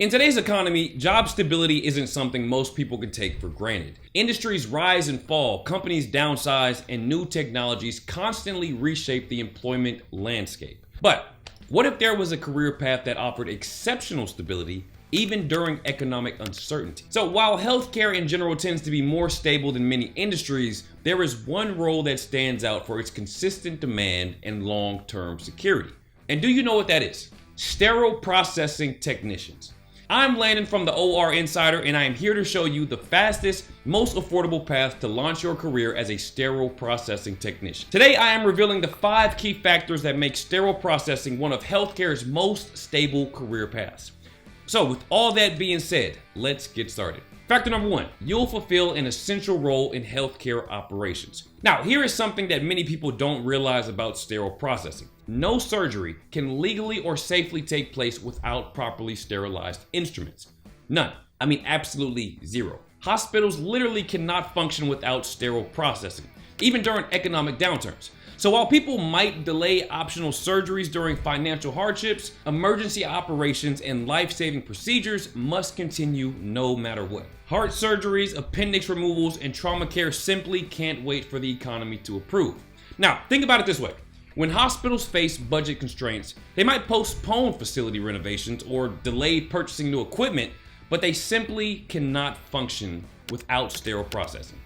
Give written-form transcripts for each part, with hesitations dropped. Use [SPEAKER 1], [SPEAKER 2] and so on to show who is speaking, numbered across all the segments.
[SPEAKER 1] In today's economy, job stability isn't something most people can take for granted. Industries rise and fall, companies downsize, and new technologies constantly reshape the employment landscape. But what if there was a career path that offered exceptional stability even during economic uncertainty? So while healthcare in general tends to be more stable than many industries, there is one role that stands out for its consistent demand and long-term security. And do you know what that is? Sterile Processing Technicians. I'm Landon from the OR Insider, and I am here to show you the fastest, most affordable path to launch your career as a sterile processing technician. Today, I am revealing the 5 key factors that make sterile processing one of healthcare's most stable career paths. So with all that being said, let's get started. Factor number 1, you'll fulfill an essential role in healthcare operations. Now, here is something that many people don't realize about sterile processing. No surgery can legally or safely take place without properly sterilized instruments. None. I mean, absolutely zero. Hospitals literally cannot function without sterile processing, even during economic downturns. So while people might delay optional surgeries during financial hardships, emergency operations and life-saving procedures must continue no matter what. Heart surgeries, appendix removals, and trauma care simply can't wait for the economy to improve. Now, think about it this way. When hospitals face budget constraints, they might postpone facility renovations or delay purchasing new equipment, but they simply cannot function without sterile processing.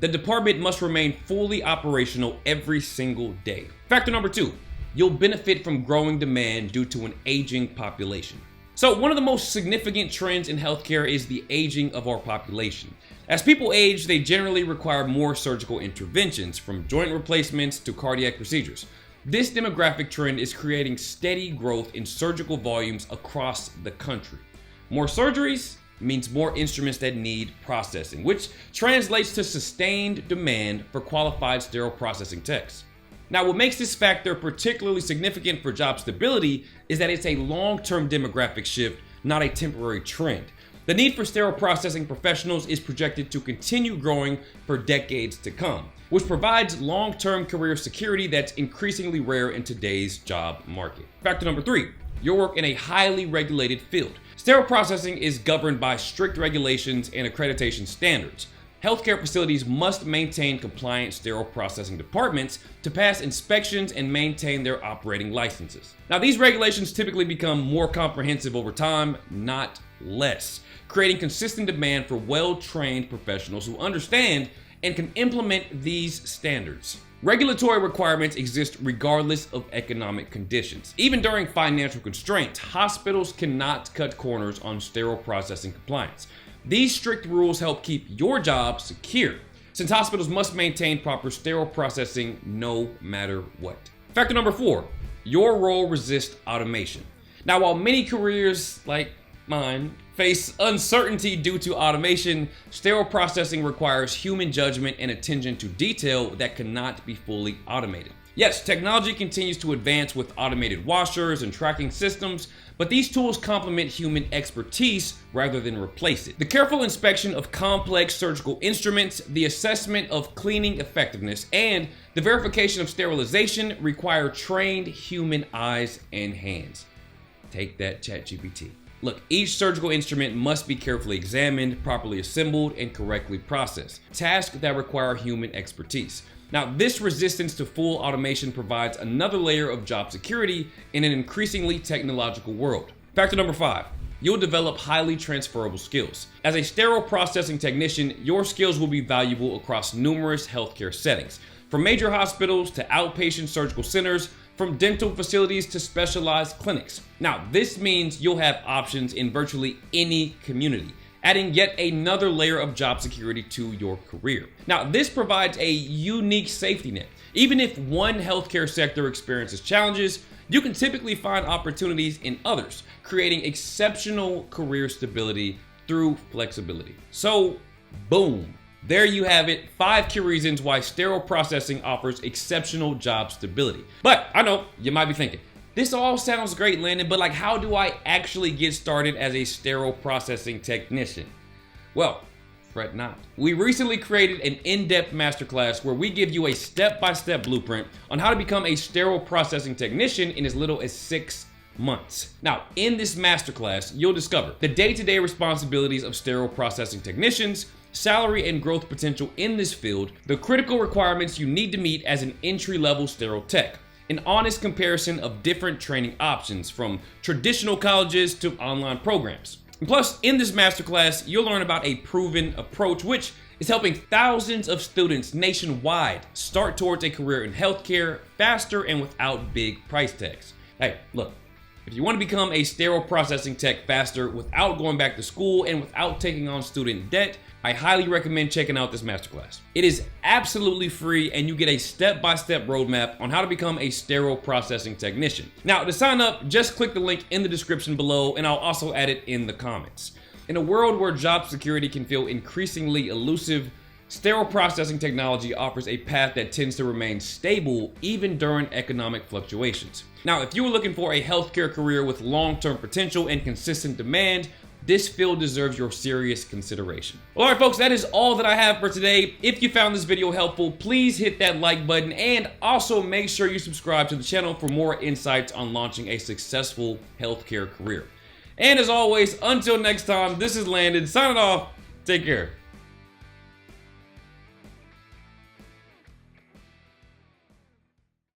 [SPEAKER 1] The department must remain fully operational every single day. Factor number 2, you'll benefit from growing demand due to an aging population. So one of the most significant trends in healthcare is the aging of our population. As people age, they generally require more surgical interventions, from joint replacements to cardiac procedures. This demographic trend is creating steady growth in surgical volumes across the country. More surgeries means more instruments that need processing, which translates to sustained demand for qualified sterile processing techs. Now, what makes this factor particularly significant for job stability is that it's a long-term demographic shift, not a temporary trend. The need for sterile processing professionals is projected to continue growing for decades to come, which provides long-term career security that's increasingly rare in today's job market. Factor number 3, you'll work in a highly regulated field. Sterile processing is governed by strict regulations and accreditation standards. Healthcare facilities must maintain compliant sterile processing departments to pass inspections and maintain their operating licenses. Now, these regulations typically become more comprehensive over time, not less, creating consistent demand for well-trained professionals who understand and can implement these standards. Regulatory requirements exist regardless of economic conditions. Even during financial constraints, hospitals cannot cut corners on sterile processing compliance. These strict rules help keep your job secure, since hospitals must maintain proper sterile processing no matter what. Factor number 4, your role resists automation. Now, while many careers like mine face uncertainty due to automation, sterile processing requires human judgment and attention to detail that cannot be fully automated. Yes, technology continues to advance with automated washers and tracking systems, but these tools complement human expertise rather than replace it. The careful inspection of complex surgical instruments, the assessment of cleaning effectiveness, and the verification of sterilization require trained human eyes and hands. Take that, ChatGPT. Look, each surgical instrument must be carefully examined, properly assembled, and correctly processed, tasks that require human expertise. Now, this resistance to full automation provides another layer of job security in an increasingly technological world. Factor number 5, you'll develop highly transferable skills. As a sterile processing technician, your skills will be valuable across numerous healthcare settings, from major hospitals to outpatient surgical centers, from dental facilities to specialized clinics. Now, this means you'll have options in virtually any community, adding yet another layer of job security to your career. Now, this provides a unique safety net. Even if one healthcare sector experiences challenges, you can typically find opportunities in others, creating exceptional career stability through flexibility. So, boom. There you have it, 5 key reasons why sterile processing offers exceptional job stability. But I know you might be thinking, this all sounds great, Landon, but how do I actually get started as a sterile processing technician? Well, fret not. We recently created an in-depth masterclass where we give you a step-by-step blueprint on how to become a sterile processing technician in as little as 6 months. Now, in this masterclass, you'll discover the day-to-day responsibilities of sterile processing technicians, salary and growth potential in this field, the critical requirements you need to meet as an entry-level sterile tech, an honest comparison of different training options from traditional colleges to online programs. And plus, in this masterclass, you'll learn about a proven approach which is helping thousands of students nationwide start towards a career in healthcare faster and without big price tags. Hey, look, if you want to become a sterile processing tech faster without going back to school and without taking on student debt, I highly recommend checking out this masterclass. It is absolutely free and you get a step-by-step roadmap on how to become a sterile processing technician. Now, to sign up, just click the link in the description below and I'll also add it in the comments. In a world where job security can feel increasingly elusive, sterile processing technology offers a path that tends to remain stable even during economic fluctuations. Now, if you are looking for a healthcare career with long-term potential and consistent demand, this field deserves your serious consideration. Well, all right, folks, that is all that I have for today. If you found this video helpful, please hit that like button and also make sure you subscribe to the channel for more insights on launching a successful healthcare career. And as always, until next time, this is Landon signing off. Take care.